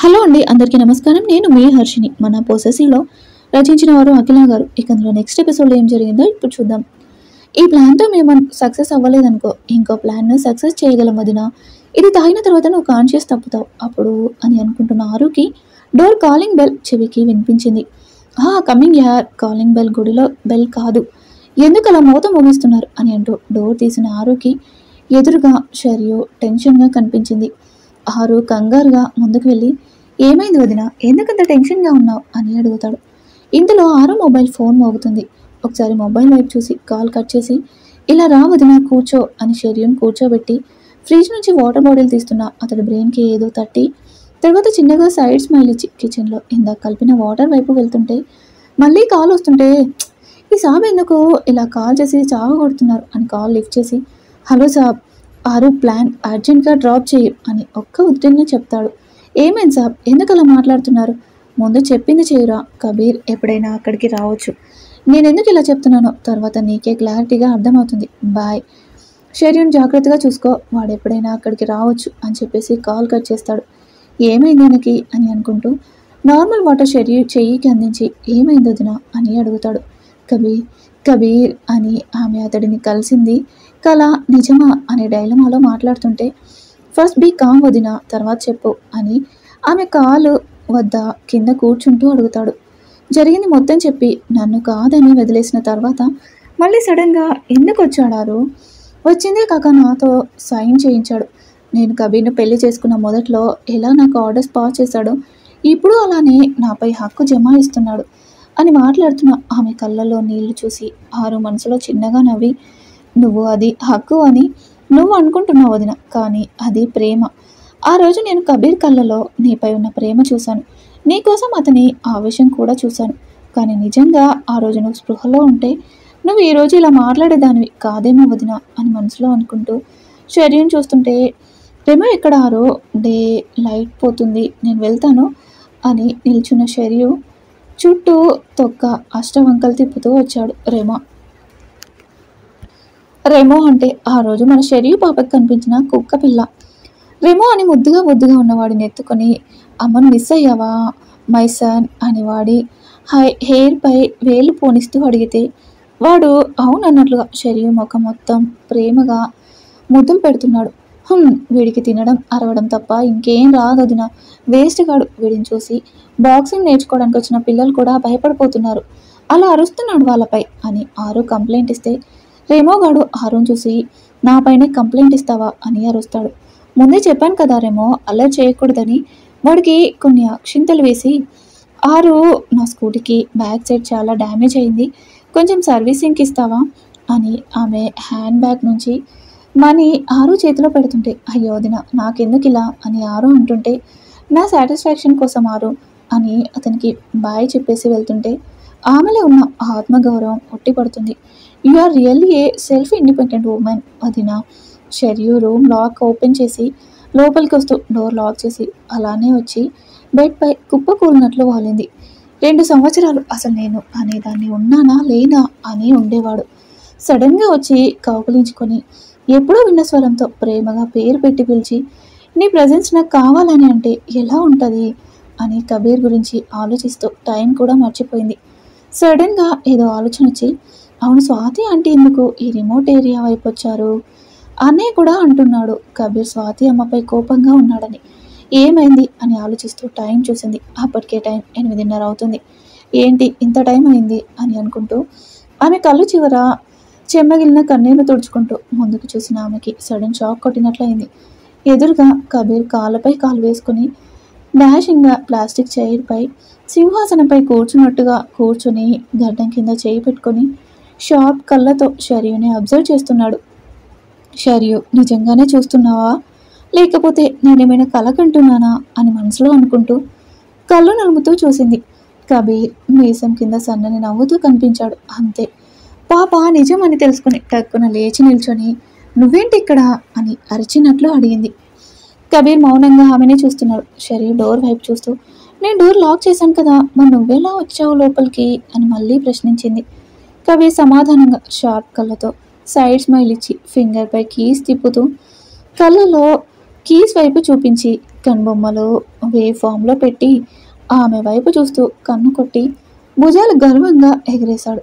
Hello అండి, అందరికీ నమస్కారం. నేను మీ హర్షిని. మన పొసెసివ్లో రచించిన వారు అఖిల గారు. ఇక అందులో నెక్స్ట్ ఎపిసోడ్లో ఏం జరిగిందో ఇప్పుడు చూద్దాం. ఈ ప్లాన్తో మేము సక్సెస్ అవ్వలేదనుకో, ఇంకో ప్లాన్ను సక్సెస్ చేయగలం వదిన. ఇది తాగిన తర్వాత నువ్వు కాన్షియస్ తప్పుతావు అప్పుడు అని అనుకుంటున్న ఆరుకి డోర్ కాలింగ్ బెల్ చెవికి వినిపించింది. కమింగ్ యార్. కాలింగ్ బెల్ గుడిలో బెల్ కాదు, ఎందుకు అలా మూత మోగిస్తున్నారు అని అంటూ డోర్ తీసిన ఆరుకి ఎదురుగా షరియు టెన్షన్గా కనిపించింది. ఆరు కంగారుగా ముందుకు వెళ్ళి, ఏమైంది వదిన, ఎందుకంత టెన్షన్గా ఉన్నావు అని అడుగుతాడు. ఇంతలో ఆరు మొబైల్ ఫోన్ మోగుతుంది. ఒకసారి మొబైల్ వైపు చూసి కాల్ కట్ చేసి, ఇలా రా వదిన కూర్చో అని షెర్యూన్ కూర్చోబెట్టి ఫ్రిడ్జ్ నుంచి వాటర్ బాటిల్ తీస్తున్నా అతడి బ్రెయిన్కి ఏదో తట్టి తర్వాత చిన్నగా సైడ్ స్మైల్ ఇచ్చి కిచెన్లో ఇందాక కలిపిన వాటర్ వైపు వెళ్తుంటే మళ్ళీ కాల్ వస్తుంటే, ఈ సాబ్ ఎందుకు ఇలా కాల్ చేసి చావ కొడుతున్నారు అని కాల్ లిఫ్ట్ చేసి, హలో సాబ్, ఆరు ప్లాన్ అర్జెంట్గా డ్రాప్ చేయు అని ఒక్క ఉద్యోగంగా చెప్తాడు. ఏమైంది సాబ్, ఎందుకు అలా మాట్లాడుతున్నారు? ముందు చెప్పింది చేయరా. కబీర్ ఎప్పుడైనా అక్కడికి రావచ్చు. నేను ఎందుకు ఇలా చెప్తున్నానో తర్వాత నీకే క్లారిటీగా అర్థమవుతుంది. బాయ్. షెర్యూన్ జాగ్రత్తగా చూసుకో, వాడు ఎప్పుడైనా అక్కడికి రావచ్చు అని చెప్పేసి కాల్ కట్ చేస్తాడు. ఏమైంది ఆయనకి అని అనుకుంటూ నార్మల్ వాటర్ షెర్యూ చెయ్యికి అందించి, ఏమైంది వదిన అని అడుగుతాడు. కబీర్ కబీర్ అని ఆమె అతడిని కలిసింది కళ నిజమా అనే డైలమాలో మాట్లాడుతుంటే, ఫస్ట్ బీ కామ్ వదిన, తర్వాత చెప్పు అని ఆమె కాలు వద్ద కింద కూర్చుంటూ అడుగుతాడు. జరిగింది మొత్తం చెప్పి నన్ను కాదని వదిలేసిన తర్వాత మళ్ళీ సడన్గా ఎందుకు వచ్చాడారు? వచ్చిందే కాక నాతో సైన్ చేయించాడు. నేను కబీర్ను పెళ్లి చేసుకున్న మొదట్లో ఎలా నాకు ఆర్డర్స్ పాస్ చేశాడో ఇప్పుడు అలానే నాపై హక్కు జమాయిస్తున్నాడు అని మాట్లాడుతున్న ఆమె కళ్ళల్లో నీళ్లు చూసి ఆరు మనసులో చిన్నగా నవ్వి, నువ్వు అది హక్కు అని నువ్వు అనుకుంటున్నావు వదిన, కానీ అది ప్రేమ. ఆ రోజు నేను కబీర్ కళ్ళలో నీపై ఉన్న ప్రేమ చూశాను, నీకోసం అతని ఆవేశం కూడా చూశాను. కానీ నిజంగా ఆ రోజు నువ్వు స్పృహలో ఉంటే నువ్వు ఈరోజు ఇలా మాట్లాడేదానివి కాదేమో వదిన అని మనసులో అనుకుంటూ షెర్యూన్ చూస్తుంటే, ప్రేమ ఎక్కడ ఆరో, డే లైట్ పోతుంది, నేను వెళ్తాను అని నిల్చున్న షెర్యూ చుట్టూ తొక్క అష్టవంకలు తిప్పుతూ వచ్చాడు రెమో అంటే ఆ రోజు మన షెర్యూ పాపకి కనిపించిన కుక్క పిల్ల. రెమో అని ముద్దుగా ఉన్నవాడిని ఎత్తుకొని, అమ్మను మిస్ అయ్యావా మై సన్ అని వాడి హెయిర్పై వేలు పోనిస్తూ అడిగితే వాడు అవునన్నట్లుగా షెర్యూ ముఖం మొత్తం ప్రేమగా ముద్దులు పెడుతున్నాడు. వీడికి తినడం అరవడం తప్ప ఇంకేం రాదొదిన, వేస్ట్ గాడు. వీడిని చూసి బాక్సింగ్ నేర్చుకోవడానికి వచ్చిన పిల్లలు కూడా భయపడిపోతున్నారు, అలా అరుస్తున్నాడు వాళ్ళపై అని ఆరు కంప్లైంట్ ఇస్తే, రెమోగాడు ఆరుని చూసి నాపైనే కంప్లైంట్ ఇస్తావా అని అరుస్తాడు. ముందే చెప్పాను కదా రెమో అల్లరి చేయకూడదని. వాడికి కొన్ని అక్షింతలు వేసి, ఆరు నా స్కూటీకి బ్యాక్ సైడ్ చాలా డ్యామేజ్ అయింది, కొంచెం సర్వీసింగ్కి ఇస్తావా అని ఆమె హ్యాండ్ బ్యాగ్ నుంచి మనీ ఆరు చేతిలో పెడుతుంటే, అయ్యో వదిన నాకెందుకు ఇలా అని ఆరు అంటుంటే, నా సాటిస్ఫాక్షన్ కోసం ఆరు అని అతనికి బాయ్ చెప్పేసి వెళ్తుంటే ఆమెలో ఉన్న ఆత్మగౌరవం ఒట్టిపడుతుంది. You are really a self independent women వదిన. షెర్యూ రూమ్ లాక్ ఓపెన్ చేసి లోపలికి వస్తూ డోర్ లాక్ చేసి అలానే వచ్చి బెడ్పై కుప్ప కూలినట్లు వాలింది. 2 సంవత్సరాలు అసలు నేను అనేదాన్ని ఉన్నానా లేనా అని ఉండేవాడు. సడన్గా వచ్చి కౌగిలించుకొని ఎప్పుడూ విన్న స్వరంతో ప్రేమగా పేరు పెట్టి పిలిచి, నీ ప్రజెన్స్ నాకు కావాలని అంటే ఎలా ఉంటుంది అని కబీర్ గురించి ఆలోచిస్తూ టైం కూడా మర్చిపోయింది. సడన్గా ఏదో ఆలోచన వచ్చి, అవును స్వాతి ఆంటీ ఎందుకు ఈ రిమోట్ ఏరియా వైపు వచ్చారు? అన్నయ్య కూడా అంటున్నాడు కబీర్ స్వాతి అమ్మపై కోపంగా ఉన్నాడని. ఏమైంది అని ఆలోచిస్తూ టైం చూసింది. అప్పటికే టైం 8:30 అవుతుంది. ఏంటి ఇంత టైం అయింది అని అనుకుంటూ ఆమె కళ్ళు చివర చెమ్మగిలిన కన్నీళ్లు తుడుచుకుంటూ ముందుకు చూసిన ఆమెకి సడన్ షాక్ కొట్టినట్లయింది. ఎదురుగా కబీర్ కాళ్ళపై కాలు వేసుకుని డాషింగ్గా ప్లాస్టిక్ చైర్పై సింహాసనంపై కూర్చున్నట్టుగా కూర్చుని గడ్డం కింద చేయి పెట్టుకొని షార్ప్ కళ్ళతో షర్యూని అబ్జర్వ్ చేస్తున్నాడు. షర్యూ నిజంగానే చూస్తున్నావా లేకపోతే నేనేమైనా కల కంటున్నానా అని మనసులో అనుకుంటూ కళ్ళు నలుముతూ చూసింది. కబీర్ మీసం కింద సన్నని నవ్వుతూ కనిపించాడు. అంతే. పాప నిజం అని తెలుసుకుని టక్కున లేచి నిల్చొని, నువ్వేంటి ఇక్కడ అని అరిచినట్లు అడిగింది. కబీర్ మౌనంగా ఆమెనే చూస్తున్నాడు. షర్యూ డోర్ వైపు చూస్తూ, నేను డోర్ లాక్ చేశాను కదా, మరి నువ్వెలా వచ్చావు లోపలికి అని మళ్ళీ ప్రశ్నించింది. కబీర్ సమాధానంగా షార్ప్ కళ్ళతో సైడ్ స్మైల్ ఇచ్చి ఫింగర్పై కీస్ తిప్పుతూ కళ్ళలో కీస్ వైపు చూపించి, కనుబొమ్మలు వేవ్ ఫామ్లో పెట్టి ఆమె వైపు చూస్తూ కన్ను కొట్టి భుజాలు గర్వంగా ఎగిరేశాడు.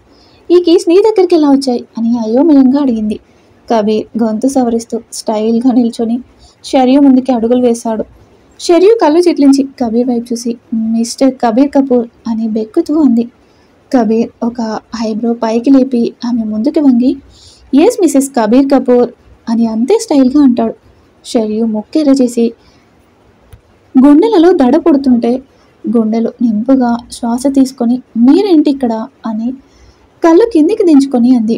ఈ కీస్ నీ దగ్గరికి ఎలా వచ్చాయి అని అయోమయంగా అడిగింది. కబీర్ గొంతు సవరిస్తూ స్టైల్గా నిల్చొని షరియు ముందుకి అడుగులు వేశాడు. షరియు కళ్ళు చిట్లించి కబీర్ వైపు చూసి మిస్టర్ కబీర్ కపూర్ అని బెక్కుతూ అంది. కబీర్ ఒక ఐబ్రో పైకి లేపి ఆమె ముందుకు వంగి ఎస్ మిసెస్ కబీర్ కపూర్ అని అంతే స్టైల్గా అంటాడు. షరియు ముక్కెర్ర చేసి గుండెలలో దడ పుడుతుంటే గుండెలు నింపుగా శ్వాస తీసుకొని మీరేంటి ఇక్కడ అని కళ్ళు కిందికి దించుకొని అంది.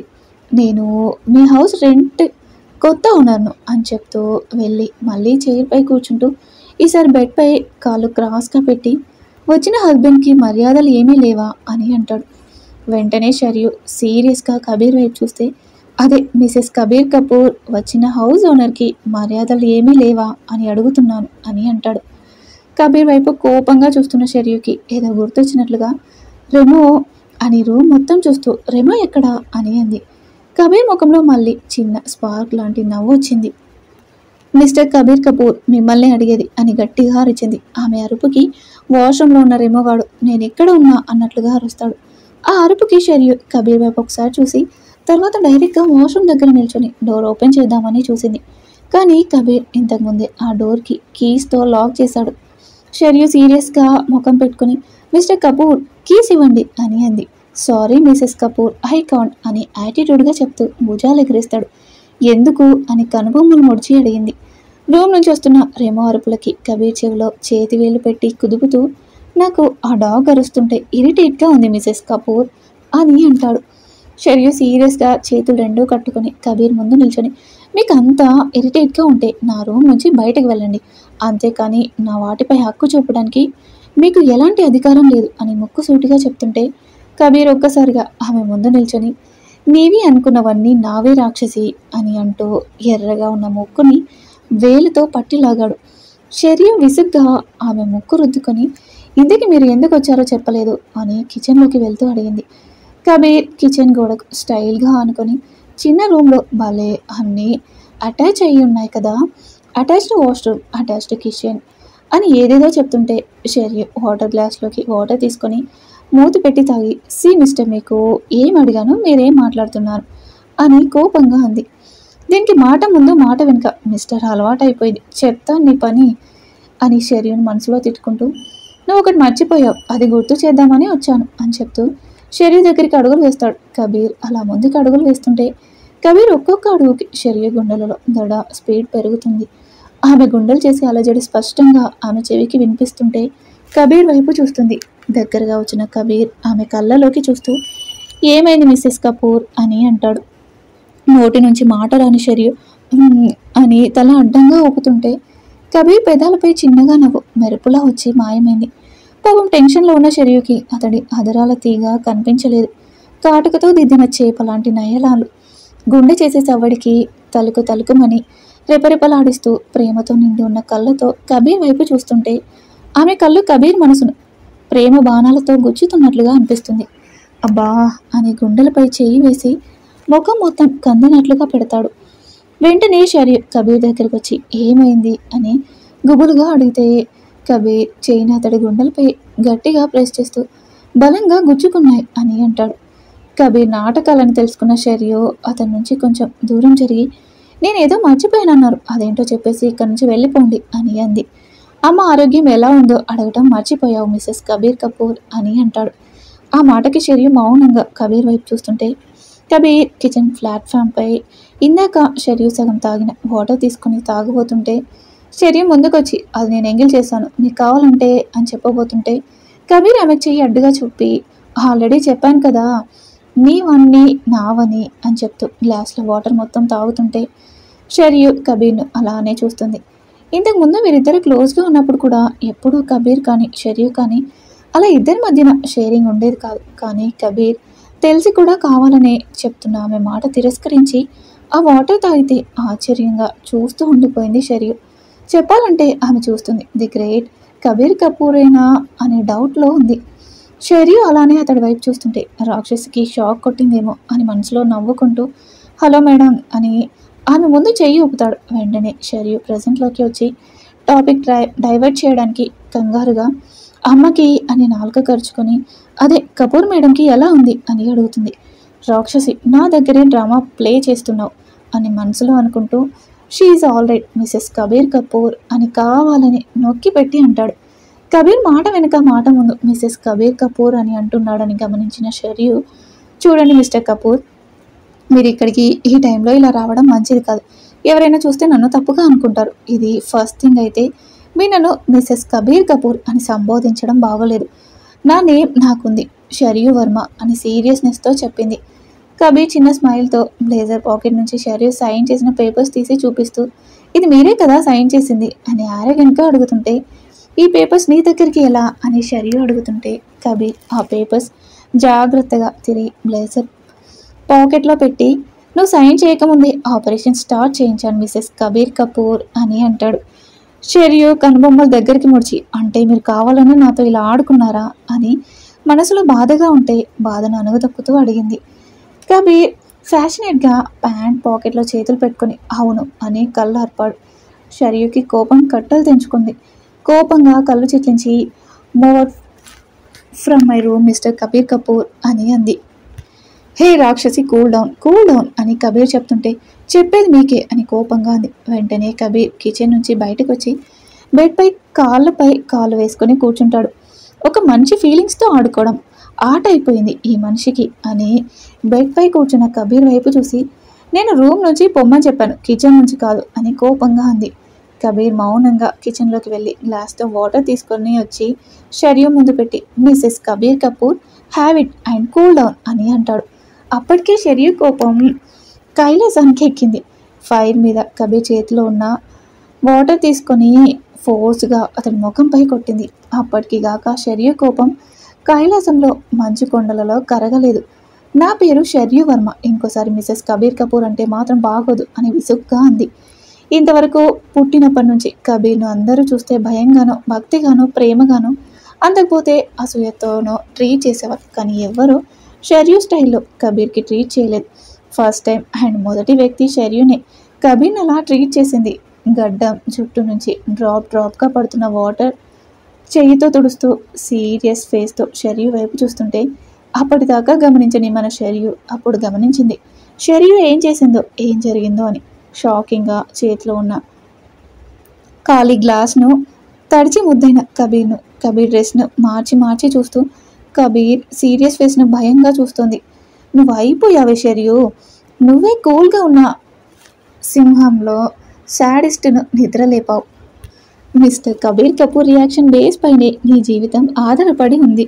నేను మీ హౌస్ రెంట్ కొత్త ఓనర్ను అని చెప్తూ వెళ్ళి మళ్ళీ చైర్పై కూర్చుంటూ ఈసారి బెడ్పై కాళ్ళు క్రాస్గా పెట్టి వచ్చిన హస్బెండ్కి మర్యాదలు ఏమీ లేవా అని అంటాడు. వెంటనే షరియు సీరియస్గా కబీర్ వైపు చూస్తే అదే మిసెస్ కబీర్ కపూర్ వచ్చిన హౌస్ ఓనర్కి మర్యాదలు ఏమీ లేవా అని అడుగుతున్నాను అని అంటాడు. కబీర్ వైపు కోపంగా చూస్తున్న షరియుకి ఏదో గుర్తొచ్చినట్లుగా రెమో అని రూమ్ మొత్తం చూస్తూ రెమో ఎక్కడా అని అంది. కబీర్ ముఖంలో మళ్ళీ చిన్న స్పార్క్ లాంటి నవ్వు వచ్చింది. మిస్టర్ కబీర్ కపూర్ మిమ్మల్ని అడిగేది అని గట్టిగా అరిచింది. ఆమె అరుపుకి వాష్రూమ్లో ఉన్న రెమోగాడు నేను ఎక్కడ ఉన్నా అన్నట్లుగా అరుస్తాడు. ఆ అరుపుకి షరియు కబీర్ వైపు ఒకసారి చూసి తర్వాత డైరెక్ట్గా వాష్రూమ్ దగ్గర నిల్చొని డోర్ ఓపెన్ చేద్దామని చూసింది. కానీ కబీర్ ఇంతకుముందే ఆ డోర్కి కీస్తో లాక్ చేశాడు. షరియు సీరియస్గా ముఖం పెట్టుకుని మిస్టర్ కపూర్ కీస్ ఇవ్వండి అని అంది. Sorry Mrs Kapoor I can't అని యాటిట్యూడ్గా చెప్తూ భుజాలు ఎగిరేస్తాడు. ఎందుకు అని కనుబొమ్మలు ముడిచి అడిగింది. రూమ్ నుంచి వస్తున్న రెమో అరుపులకి కబీర్ చెవిలో చేతి వేలు పెట్టి కుదుపుతూ నాకు ఆ డాగ్ అరుస్తుంటే ఇరిటేట్గా ఉంది మిసెస్ కపూర్ అని అంటాడు. షరియు సీరియస్గా చేతులు రెండూ కట్టుకొని కబీర్ ముందు నిల్చొని మీకు అంతా ఇరిటేట్గా ఉంటే నా రూమ్ నుంచి బయటకు వెళ్ళండి, అంతేకాని నా వాటిపై హక్కు చూపడానికి మీకు ఎలాంటి అధికారం లేదు అని ముక్కుసూటిగా చెప్తుంటే కబీర్ ఒక్కసారిగా ఆమె ముందు నిల్చొని నీవి అనుకున్నవన్నీ నావే రాక్షసి అని అంటూ ఎర్రగా ఉన్న ముక్కుని వేలుతో పట్టిలాగాడు. షరియు విసుగ్గా ఆమె ముక్కు రుద్దుకొని ఇందుకు మీరు ఎందుకు వచ్చారో చెప్పలేదు అని కిచెన్లోకి వెళ్తూ అడిగింది. కబీర్ కిచెన్ గోడకు స్టైల్గా ఆనుకొని చిన్న రూమ్లో భలే అన్నీ అటాచ్ అయ్యి ఉన్నాయి కదా, అటాచ్డ్ వాష్రూమ్, అటాచ్డ్ కిచెన్ అని ఏదేదో చెప్తుంటే షరియు వాటర్ గ్లాస్లోకి వాటర్ తీసుకొని మూతి పెట్టి తాగి సి మిస్టర్ మీకు ఏం అడిగాను మీరేం మాట్లాడుతున్నారు అని కోపంగా అంది. దీనికి మాట ముందు మాట వెనుక మిస్టర్ అలవాటు అయిపోయింది, చెప్తాను నీ పని అని షరియుని మనసులో తిట్టుకుంటూ నువ్వు ఒకటి మర్చిపోయావు అది గుర్తు చేద్దామని వచ్చాను అని చెప్తూ షరియు దగ్గరికి అడుగులు వేస్తాడు. కబీర్ అలా ముందుకు అడుగులు వేస్తుంటే కబీర్ ఒక్కొక్క అడుగుకి షరియు గుండెలలో దడ స్పీడ్ పెరుగుతుంది. ఆమె గుండెలు చేసి అలజడి స్పష్టంగా ఆమె చెవికి వినిపిస్తుంటే కబీర్ వైపు చూస్తుంది. దగ్గరగా వచ్చిన కబీర్ ఆమె కళ్ళలోకి చూస్తూ ఏమైంది మిస్సెస్ కపూర్ అని అంటాడు. నోటి నుంచి మాట రాని షరియు అని తల అడ్డంగా ఊపుతుంటే కబీర్ పెదాలపై చిన్నగా నవ్వు మెరుపులా వచ్చి మాయమైంది. పాపం టెన్షన్లో ఉన్న షరియుకి అతడి అదరాల తీగ కనిపించలేదు. కాటుకతో దిద్దిన చేప లాంటి నయలాలు గుండె చేసే సవ్వడికి తలుకు తలుకుమని రెపరెపలాడిస్తూ ప్రేమతో నిండి ఉన్న కళ్ళతో కబీర్ వైపు చూస్తుంటే ఆమె కళ్ళు కబీర్ మనసును ప్రేమ బాణాలతో గుచ్చుతున్నట్లుగా అనిపిస్తుంది. అబ్బా అని గుండెలపై చేయి వేసి ముఖం మొత్తం కందినట్లుగా పెడతాడు. వెంటనే షరియు కబీర్ దగ్గరికి వచ్చి ఏమైంది అని గుబులుగా అడిగితే కబీర్ చేయిని అతడి గుండెలపై గట్టిగా ప్రెస్ చేస్తూ బలంగా గుచ్చుకున్నాయి అని అంటాడు. కబీర్ నాటకాలని తెలుసుకున్న షరియు అతని నుంచి కొంచెం దూరం జరిగి నేనేదో మర్చిపోయానన్నారు అదేంటో చెప్పేసి ఇక్కడి నుంచి వెళ్ళిపోండి అని అంది. అమ్మ ఆరోగ్యం ఎలా ఉందో అడగటం మర్చిపోయావు మిసెస్ కబీర్ కపూర్ అని అంటాడు. ఆ మాటకి షరియు మౌనంగా కబీర్ వైపు చూస్తుంటే కబీర్ కిచెన్ ప్లాట్ఫామ్పై ఇందాక షరియు సగం తాగిన వాటర్ తీసుకుని తాగబోతుంటే షరియు ముందుకొచ్చి అది నేను ఎంగిల్ చేశాను నీకు కావాలంటే అని చెప్పబోతుంటే కబీర్ ఆమెకు చెయ్యి అడ్డుగా చూపి ఆల్రెడీ చెప్పాను కదా నీవన్నీ నావని అని చెప్తూ గ్లాస్లో వాటర్ మొత్తం తాగుతుంటే షరియు కబీర్ను అలానే చూస్తుంది. ఇంతకుముందు వీరిద్దరు క్లోజ్గా ఉన్నప్పుడు కూడా ఎప్పుడూ కబీర్ కానీ షరియు కానీ అలా ఇద్దరి మధ్యన షేరింగ్ ఉండేది కాదు. కానీ కబీర్ తెలిసి కూడా కావాలనే చెప్తున్న ఆమె మాట తిరస్కరించి ఆ వాటర్ తాగితే ఆశ్చర్యంగా చూస్తూ ఉండిపోయింది షరియు. చెప్పాలంటే ఆమె చూస్తుంది ది గ్రేట్ కబీర్ కపూరేనా అనే డౌట్లో ఉంది. షరియు అలానే అతడి వైపు చూస్తుంటే రాక్షసికి షాక్ కొట్టిందేమో అని మనసులో నవ్వుకుంటూ హలో మేడం అని ఆమె ముందు చెయ్యి ఊపుతాడు. వెంటనే షరియు ప్రెజెంట్లోకి వచ్చి టాపిక్ డైవర్ట్ చేయడానికి కంగారుగా అమ్మకి అని నాలుక ఖర్చుకొని అదే కపూర్ మేడంకి ఎలా ఉంది అని అడుగుతుంది. రాక్షసి, నా దగ్గరే డ్రామా ప్లే చేస్తున్నావు అని మనసులో అనుకుంటూ షీఈ్ all right Mrs Kabir Kapoor అని కావాలని నొక్కి పెట్టి అంటాడు. కబీర్ మాట వెనుక మాట ముందు మిసెస్ కబీర్ కపూర్ అని అంటున్నాడని గమనించిన షర్యు, చూడండి మిస్టర్ కపూర్, మీరు ఇక్కడికి ఈ టైంలో ఇలా రావడం మంచిది కాదు. ఎవరైనా చూస్తే నన్ను తప్పుగా అనుకుంటారు. ఇది ఫస్ట్ థింగ్. అయితే మీరు నన్ను మిసెస్ కబీర్ కపూర్ అని సంబోధించడం బాగోలేదు. నా నేమ్ నాకుంది, షర్యు వర్మ అని సీరియస్నెస్తో చెప్పింది. కబీర్ చిన్న స్మైల్తో బ్లేజర్ పాకెట్ నుంచి షర్యు సైన్ చేసిన పేపర్స్ తీసి చూపిస్తూ, ఇది మీరే కదా సైన్ చేసింది అని ఆరోగ్యంగా అడుగుతుంటే, ఈ పేపర్స్ నీ దగ్గరికి ఎలా అని షర్యు అడుగుతుంటే, కబీర్ ఆ పేపర్స్ జాగ్రత్తగా తిరిగి బ్లేజర్ పాకెట్లో పెట్టి, నువ్వు సైన్ చేయకముందే ఆపరేషన్ స్టార్ట్ చేయించాను మిసెస్ కబీర్ కపూర్ అని అంటాడు. షర్యు కనుబొమ్మల దగ్గరికి ముడిచి, అంటే మీరు కావాలని నాతో ఇలా ఆడుకున్నారా అని మనసులో బాధగా ఉంటే బాధను అణగదొక్కుతూ అడిగింది. కబీర్ ఫ్యాషనేట్గా ప్యాంట్ పాకెట్లో చేతులు పెట్టుకుని అవును అని కళ్ళు అర్పాడు. షర్యుకి కోపం కట్టలు తెంచుకుంది. కోపంగా కళ్ళు చిట్లించి, more from my room mister Kabir Kapoor అని అంది. హే రాక్షసి, కూల్ డౌన్ అని కబీర్ చెప్తుంటే, చెప్పేది మీకే అని కోపంగా అంది. వెంటనే కబీర్ కిచెన్ నుంచి బయటకు వచ్చి బెడ్పై కాళ్ళపై కాళ్ళు వేసుకొని కూర్చుంటాడు. ఒక మనిషి ఫీలింగ్స్తో ఆడుకోవడం ఆట అయిపోయింది ఈ మనిషికి అని బెడ్పై కూర్చున్న కబీర్ వైపు చూసి, నేను రూమ్ నుంచి పొమ్మని చెప్పాను, కిచెన్ నుంచి కాదు అని కోపంగా అంది. కబీర్ మౌనంగా కిచెన్లోకి వెళ్ళి గ్లాస్తో వాటర్ తీసుకొని వచ్చి షర్యు ముందు పెట్టి, Mrs Kabir Kapoor, have it and cool down అని అంటాడు. అప్పటికే షర్యు కోపం కైలాసానికి ఎక్కింది. ఫైర్ మీద కబీర్ చేతిలో ఉన్న వాటర్ తీసుకొని ఫోర్స్గా అతని ముఖంపై కొట్టింది. అప్పటికి గాక షర్యు కోపం కైలాసంలో మంచు కొండలలో కరగలేదు. నా పేరు షర్యు వర్మ, ఇంకోసారి మిసెస్ కబీర్ కపూర్ అంటే మాత్రం బాగోదు అని విసుగ్గా అంది. ఇంతవరకు పుట్టినప్పటి నుంచి కబీర్ను అందరూ చూస్తే భయంగానో భక్తిగానో ప్రేమగానో అందకపోతే అసూయతోనో ట్రీట్ చేసేవారు. కానీ ఎవ్వరూ షర్యు స్టైల్లో కబీర్కి ట్రీట్ చేయలేదు. ఫస్ట్ టైం అండ్ మొదటి వ్యక్తి షర్యునే కబీర్ని అలా ట్రీట్ చేసింది. గడ్డం జుట్టు నుంచి డ్రాప్గా పడుతున్న వాటర్ చెయ్యితో తుడుస్తూ సీరియస్ ఫేస్తో షర్యు వైపు చూస్తుంటే, అప్పటిదాకా గమనించని మన షర్యు అప్పుడు గమనించింది షర్యు ఏం చేసిందో ఏం జరిగిందో అని. షాకింగ్గా చేతిలో ఉన్న ఖాళీ గ్లాస్ను తడిచి ముద్దైన కబీర్ డ్రెస్ను మార్చి చూస్తూ కబీర్ సీరియస్ ఫేస్ను భయంగా చూస్తుంది. నువ్వు అయిపోయావే షర్యు, నువ్వే కూల్గా ఉన్న సింహంలో శాడిస్ట్ను నిద్రలేపావు. Mister Kabir Kapoor reaction base పైనే నీ జీవితం ఆధారపడి ఉంది.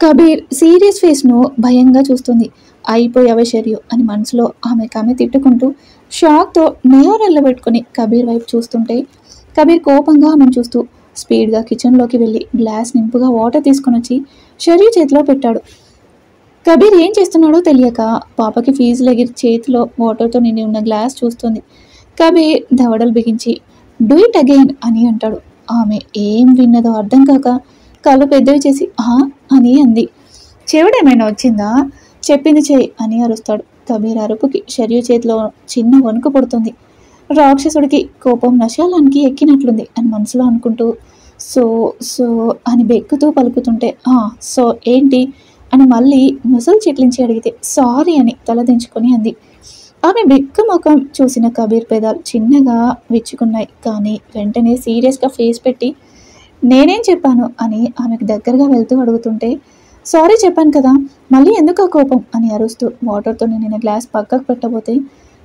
కబీర్ సీరియస్ ఫేస్ను భయంగా చూస్తుంది. అయిపోయావే షర్యు అని మనసులో ఆమె తిట్టుకుంటూ షాక్తో నెయ్యరెళ్ళబెట్టుకుని కబీర్ వైపు చూస్తుంటే, కబీర్ కోపంగా ఆమెను చూస్తూ స్పీడ్గా కిచెన్లోకి వెళ్ళి గ్లాస్ నింపుగా వాటర్ తీసుకొని వచ్చి షర్యు చేతిలో పెట్టాడు. కబీర్ ఏం చేస్తున్నాడో తెలియక పాపకి ఫీజులు ఎగిరి చేతిలో వాటర్తో నిండి ఉన్న గ్లాస్ చూస్తుంది. కబీర్ దవడలు బిగించి డూ ఇట్ అగైన్ అని అంటాడు. ఆమె ఏం విన్నదో అర్థం కాక కళ్ళు పెద్దవి చేసి అని అంది. చెవిడేమైనా వచ్చిందా, చెప్పింది చేయి అని అరుస్తాడు. కబీర్ అరుపుకి షర్యు చేతిలో చిన్న వణుకు పుడుతుంది. రాక్షసుడికి కోపం నశాలానికి ఎక్కినట్లుంది అని మనసులో అనుకుంటూ సో అని బెక్కుతూ పలుకుతుంటే, సో ఏంటి అని మళ్ళీ ముసలు చిట్లించి అడిగితే సారీ అని తలదించుకొని అంది. ఆమె బెక్కు ముఖం చూసిన కబీర్ పెదాలు చిన్నగా విచ్చుకున్నాయి. కానీ వెంటనే సీరియస్గా ఫేస్ పెట్టి నేనేం చెప్పాను అని ఆమెకు దగ్గరగా వెళ్తూ అడుగుతుంటే, సారీ చెప్పాను కదా, మళ్ళీ ఎందుకు ఆ కోపం అని అరుస్తూ వాటర్తో నిండిన గ్లాస్ పక్కకు పెట్టబోతే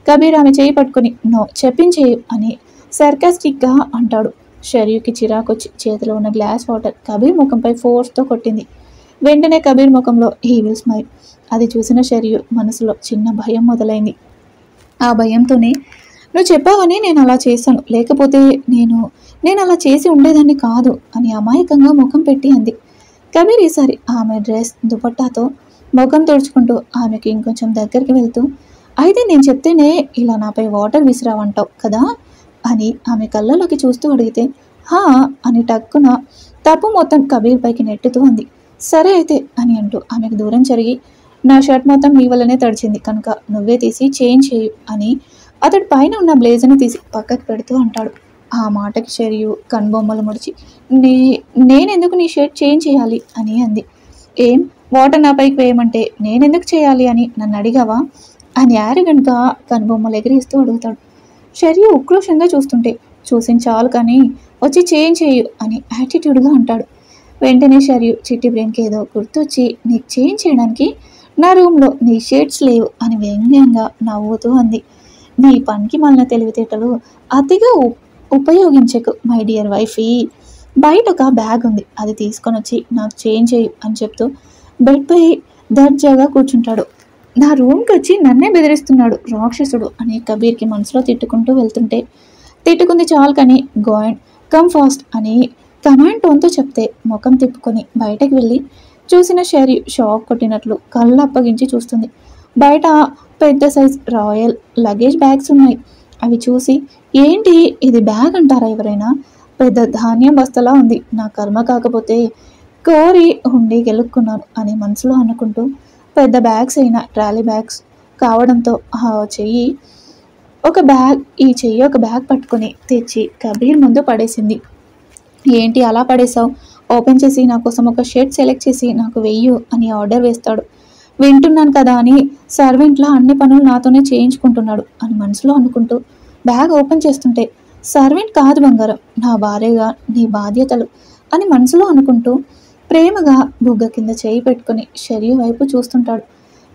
కబీర్ ఆమె చేయి పట్టుకుని నో చెప్పించేయు అని సర్కాస్టిక్గా అంటాడు. షర్యుకి చిరాకొచ్చి చేతిలో ఉన్న గ్లాస్ వాటర్ కబీర్ ముఖంపై ఫోర్స్తో కొట్టింది. వెంటనే కబీర్ ముఖంలో ఈవిల్ స్మైల్. అది చూసిన షర్యు మనసులో చిన్న భయం మొదలైంది. ఆ భయంతోనే నువ్వు చెప్పావని నేను అలా చేశాను, లేకపోతే నేను అలా చేసి ఉండేదాన్ని కాదు అని అమాయకంగా ముఖం పెట్టి అంది. కబీర్ ఈసారి ఆమె డ్రెస్ దుపట్టాతో ముఖం తుడుచుకుంటూ ఆమెకి ఇంకొంచెం దగ్గరికి వెళ్తూ, అయితే నేను చెప్తేనే ఇలా నాపై వాటర్ విసిరావంటావు కదా అని ఆమె కళ్ళలోకి చూస్తూ అడిగితే అని టక్కున తప్పు మొత్తం కబీర్ పైకి నెట్టుతూ అంది. సరే అయితే అని అంటూ ఆమెకు దూరం జరిగి, నా షర్ట్ మొత్తం నీ వల్లనే తడిచింది కనుక నువ్వే తీసి చేంజ్ చేయు అని అతడి పైన ఉన్న బ్లేజర్ని తీసి పక్కకు పెడుతూ అంటాడు. ఆ మాటకి షరియు కనుబొమ్మలు ముడిచి, నే నేనెందుకు నీ షర్ట్ చేంజ్ చేయాలి అని అంది. ఏం, వాటర్ నా పైకి వేయమంటే నేనెందుకు చేయాలి అని నన్ను అడిగావా అని యారగంట్గా కనుబొమ్మలు ఎగిరిస్తూ అడుగుతాడు. షరియు ఉక్రోషంగా చూస్తుంటే, చూసింది చాలు కానీ వచ్చి చేంజ్ చేయు అని యాటిట్యూడ్గా అంటాడు. వెంటనే షరియు చిట్టి బ్రెయిన్కి ఏదో గుర్తొచ్చి, నీకు చేంజ్ చేయడానికి నా రూమ్లో నీ షర్ట్స్ లేవు అని వ్యంగ్యంగా నవ్వుతూ అంది. నీ పనికి మళ్ళీ తెలివితేటలు అతిగా ఉపయోగించకు మై డియర్ వైఫీ. బయట ఒక బ్యాగ్ ఉంది, అది తీసుకొని వచ్చి నాకు చేంజ్ చేయు అని చెప్తూ బెడ్పై దర్జాగా కూర్చుంటాడు. నా రూమ్కి వచ్చి నన్నే బెదిరిస్తున్నాడు రాక్షసుడు అని కబీర్కి మనసులో తిట్టుకుంటూ వెళ్తుంటే, తిట్టుకుంది చాలు కానీ గో అండ్ కమ్ ఫాస్ట్ అని కమాండ్ టోన్తో చెప్తే ముఖం తిప్పుకొని బయటకు వెళ్ళి చూసిన షెరీ షాక్ కొట్టినట్లు కళ్ళు అప్పగించి చూస్తుంది. బయట పెద్ద సైజ్ రాయల్ లగేజ్ బ్యాగ్స్ ఉన్నాయి. అవి చూసి, ఏంటి ఇది బ్యాగ్ అంటారా ఎవరైనా, పెద్ద ధాన్యం బస్తలా ఉంది, నా కర్మ కాకపోతే కోరి ఉండి గెలుక్కున్నాను అని మనసులో అనుకుంటూ, పెద్ద బ్యాగ్స్ అయినా ట్రాలీ బ్యాగ్స్ కావడంతో ఈ చెయ్యి ఒక బ్యాగ్ పట్టుకొని తెచ్చి కబీర్ ముందు పడేసింది. ఏంటి అలా పడేసావు, ఓపెన్ చేసి నా కోసం ఒక షర్ట్ సెలెక్ట్ చేసి నాకు వెయ్యు అని ఆర్డర్ వేస్తాడు. వింటున్నాను కదా అని సర్వెంట్లా అన్ని పనులు నాతోనే చేయించుకుంటున్నాడు అని మనసులో అనుకుంటూ బ్యాగ్ ఓపెన్ చేస్తుంటే, సర్వెంట్ కాదు బంగారం, నా భార్యగా నీ బాధ్యతలు అని మనసులో అనుకుంటూ ప్రేమగా బుగ్గ కింద చేయి పెట్టుకుని షరియు వైపు చూస్తుంటాడు.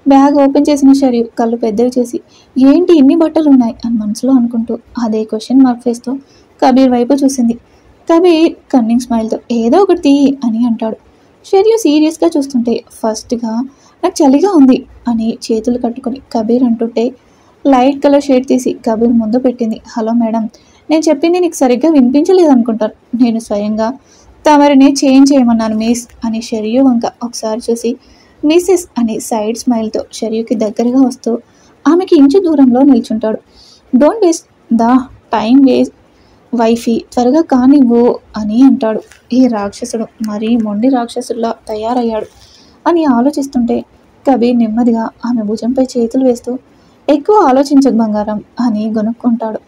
బ్యాగ్ ఓపెన్ చేసిన షరియు కళ్ళు పెద్దవి చేసి, ఏంటి ఇన్ని బట్టలు ఉన్నాయి అని మనసులో అనుకుంటూ అదే క్వశ్చన్ మార్క్ ఫేస్తో కబీర్ వైపు చూసింది. కబీర్ కన్నింగ్ స్మైల్తో ఏదో ఒకటి తీయి అని అంటాడు. షరియు సీరియస్గా చూస్తుంటే, ఫస్ట్గా నాకు చలిగా ఉంది అని చేతులు కట్టుకొని కబీర్ అంటుంటే లైట్ కలర్ షేడ్ తీసి కబీర్ ముందు పెట్టింది. హలో మేడం, నేను చెప్పింది నీకు సరిగ్గా వినిపించలేదు అనుకుంటాను, నేను స్వయంగా తమరిని చేంజ్ చేయమన్నాను మిస్ అని షరియు వంక ఒకసారి చూసి మిస్సెస్ అని సైడ్ స్మైల్తో షరియుకి దగ్గరగా వస్తూ ఆమెకి ఇంచు దూరంలో నిల్చుంటాడు. Don't waste the time waste wifey, త్వరగా కానివ్వు అని అంటాడు. ఈ రాక్షసుడు మరీ మొండి రాక్షసుడిలా తయారయ్యాడు అని ఆలోచిస్తుంటే కబీర్ నెమ్మదిగా ఆమె భుజంపై చేతులు వేస్తూ, ఎక్కువ ఆలోచించకు బంగారం అని గొనుక్కుంటాడు.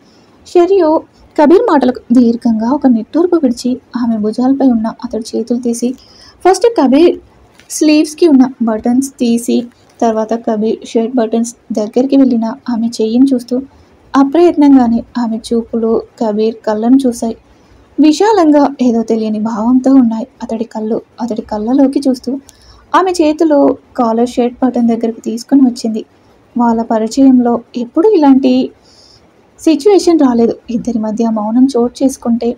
షరియు కబీర్ మాటలకు దీర్ఘంగా ఒక నిట్టూర్పు విడిచి ఆమె భుజాలపై ఉన్న అతడి చేతులు తీసి ఫస్ట్ కబీర్ స్లీవ్స్కి ఉన్న బటన్స్ తీసి తర్వాత కబీర్ షర్ట్ బటన్స్ దగ్గరికి వెళ్ళిన ఆమె చెయ్యిని చూస్తూ అప్రయత్నంగానే ఆమె చూపులు కబీర్ కళ్ళను చూశాయి. విశాలంగా ఏదో తెలియని భావంతో ఉన్నాయి అతడి కళ్ళలోకి చూస్తూ ఆమె చేతిలో కాలర్ షర్ట్ బటన్ దగ్గరికి తీసుకుని వచ్చింది. వాళ్ళ పరిచయంలో ఎప్పుడు ఇలాంటి సిచ్యువేషన్ రాలేదు. ఇద్దరి మధ్య మౌనం చోటు చేసుకుంటే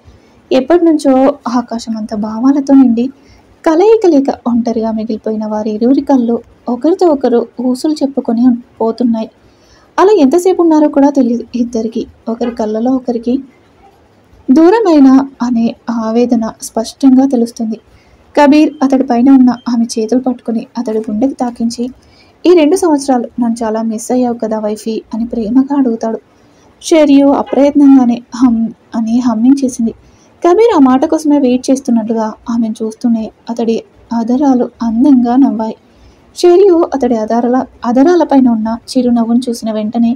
ఎప్పటి నుంచో ఆకాశం అంత భావాలతో నిండి కలయిక లేక ఒంటరిగా మిగిలిపోయిన వారి ఇరువురి కళ్ళు ఒకరితో ఒకరు ఊసులు చెప్పుకొని పోతున్నాయి. అలా ఎంతసేపు ఉన్నారో కూడా తెలియదు ఇద్దరికి. ఒకరి కళ్ళలో ఒకరికి దూరమైన అనే ఆవేదన స్పష్టంగా తెలుస్తుంది. కబీర్ అతడి పైన ఉన్న ఆమె చేతులు పట్టుకుని అతడి గుండెకి తాకించి, ఈ 2 సంవత్సరాలు నన్ను చాలా మిస్ అయ్యావు కదా వైఫీ అని ప్రేమగా అడుగుతాడు. షరియు అప్రయత్నంగానే హమ్మింగ్ చేసింది. కబీర్ ఆ మాట కోసమే వెయిట్ చేస్తున్నట్లుగా ఆమెను చూస్తూనే అతడి అధరాలు అందంగా నవ్వాయి. షరియు అతడి అధరాలపైన ఉన్న చిరునవ్వును చూసిన వెంటనే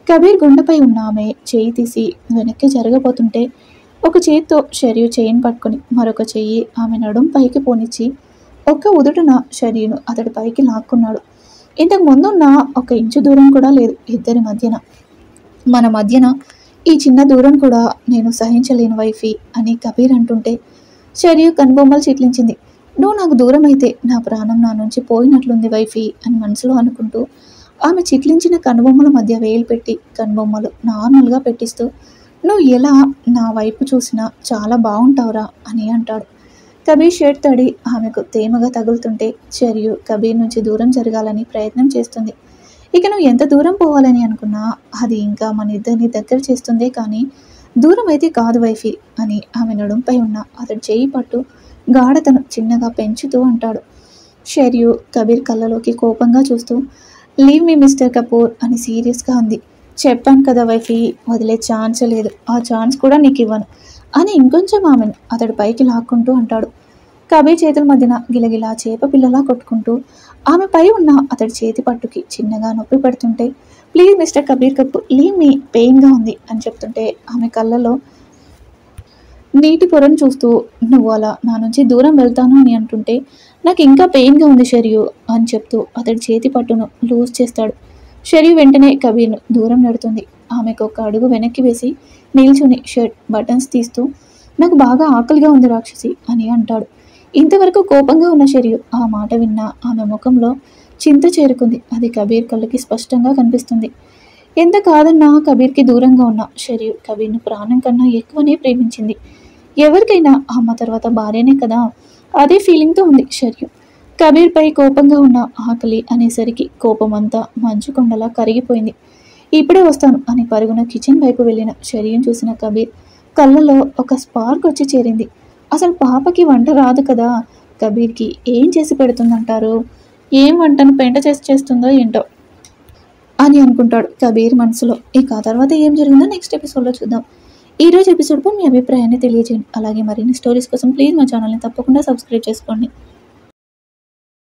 కబీర్ గుండెపై ఉన్న ఆమె చేయి తీసి వెనక్కి జరగబోతుంటే ఒక చేతితో షరియు చేయిని పట్టుకొని మరొక చెయ్యి ఆమె నడుం పైకి పోనిచ్చి ఒక్క ఉదుటన షరియును అతడి పైకి లాక్కున్నాడు. ఇంతకు ముందున్న 1 ఇంచు దూరం కూడా లేదు ఇద్దరి మధ్యన. మన మధ్యన ఈ చిన్న దూరం కూడా నేను సహించలేను వైఫీ అని కబీర్ అంటుంటే షరియు కనుబొమ్మలు చిట్లించింది. నువ్వు నాకు దూరం అయితే నా ప్రాణం నా నుంచి పోయినట్లుంది వైఫీ అని మనసులో అనుకుంటూ ఆమె చిట్లించిన కనుబొమ్మల మధ్య వేలు పెట్టి కనుబొమ్మలు నార్మల్గా పెట్టిస్తూ, నువ్వు ఎలా నా వైపు చూసినా చాలా బాగుంటావురా అని అంటాడు. కబీర్ షర్ట్ తడి ఆమెకు తేమగా తగులుతుంటే షరియు కబీర్ నుంచి దూరం జరగాలని ప్రయత్నం చేస్తుంది. ఇక నువ్వు ఎంత దూరం పోవాలని అనుకున్నా అది ఇంకా మన ఇద్దరిని దగ్గర చేస్తుందే కానీ దూరం అయితే కాదు వైఫీ అని ఆమె నడుంపై ఉన్న అతడి చేయి పట్టు గాఢతను చిన్నగా పెంచుతూ అంటాడు. షరియు కబీర్ కళ్ళలోకి కోపంగా చూస్తూ, లీవ్ మీ మిస్టర్ కపూర్ అని సీరియస్గా అంది. చెప్పాను కదా వైఫీ, వదిలే ఛాన్స్ లేదు, ఆ ఛాన్స్ కూడా నీకు ఇవ్వను అని ఇంకొంచెం ఆమెను అతడి పైకి లాక్కుంటూ అంటాడు. కబీర్ చేతుల మధ్యన గిలగిలా చేప పిల్లలా కొట్టుకుంటూ ఆమె పై ఉన్న అతడి చేతి పట్టుకి చిన్నగా నొప్పి పెడుతుంటే, please mister Kabir Kapoor leave me, పెయిన్గా ఉంది అని చెప్తుంటే ఆమె కళ్ళలో నీటి పొరను చూస్తూ, నువ్వు అలా నా నుంచి దూరం వెళ్తాను అని అంటుంటే నాకు ఇంకా పెయిన్గా ఉంది షరియు అని చెప్తూ అతడి చేతి పట్టును లూజ్ చేస్తాడు. షరియు వెంటనే కబీర్ను దూరం నెడుతుంది. ఆమెకు ఒక అడుగు వెనక్కి వేసి నిల్చుని షర్ట్ బటన్స్ తీస్తూ, నాకు బాగా ఆకలిగా ఉంది రాక్షసి అని అంటాడు. ఇంతవరకు కోపంగా ఉన్న షరియు ఆ మాట విన్నా ఆమె ముఖంలో చింత చేరుకుంది. అది కబీర్ కళ్ళకి స్పష్టంగా కనిపిస్తుంది. ఎంత కాదన్నా కబీర్కి దూరంగా ఉన్న షరియు కబీర్ను ప్రాణం కన్నా ఎక్కువనే ప్రేమించింది. ఎవరికైనా అమ్మ తర్వాత భార్యనే కదా, అదే ఫీలింగ్తో ఉంది షరియు. కబీర్పై కోపంగా ఉన్న ఆకలి అనేసరికి కోపం అంతా మంచు కొండలా కరిగిపోయింది. ఇప్పుడే వస్తాను అని పరుగున కిచెన్ వైపు వెళ్ళిన షరియుని చూసిన కబీర్ కళ్ళలో ఒక స్పార్క్ వచ్చి చేరింది. అసలు పాపకి వంట రాదు కదా, కబీర్కి ఏం చేసి పెడుతుందంటారు? ఏం వంటను పెంట చేసి చేస్తుందో ఏంటో అని అనుకుంటాడు కబీర్ మనసులో. ఇక ఆ తర్వాత ఏం జరిగిందో నెక్స్ట్ ఎపిసోడ్లో చూద్దాం. ఈరోజు ఎపిసోడ్పై మీ అభిప్రాయాన్ని తెలియజేయండి. అలాగే మరిన్ని స్టోరీస్ కోసం ప్లీజ్ మా ఛానల్ని తప్పకుండా సబ్స్క్రైబ్ చేసుకోండి.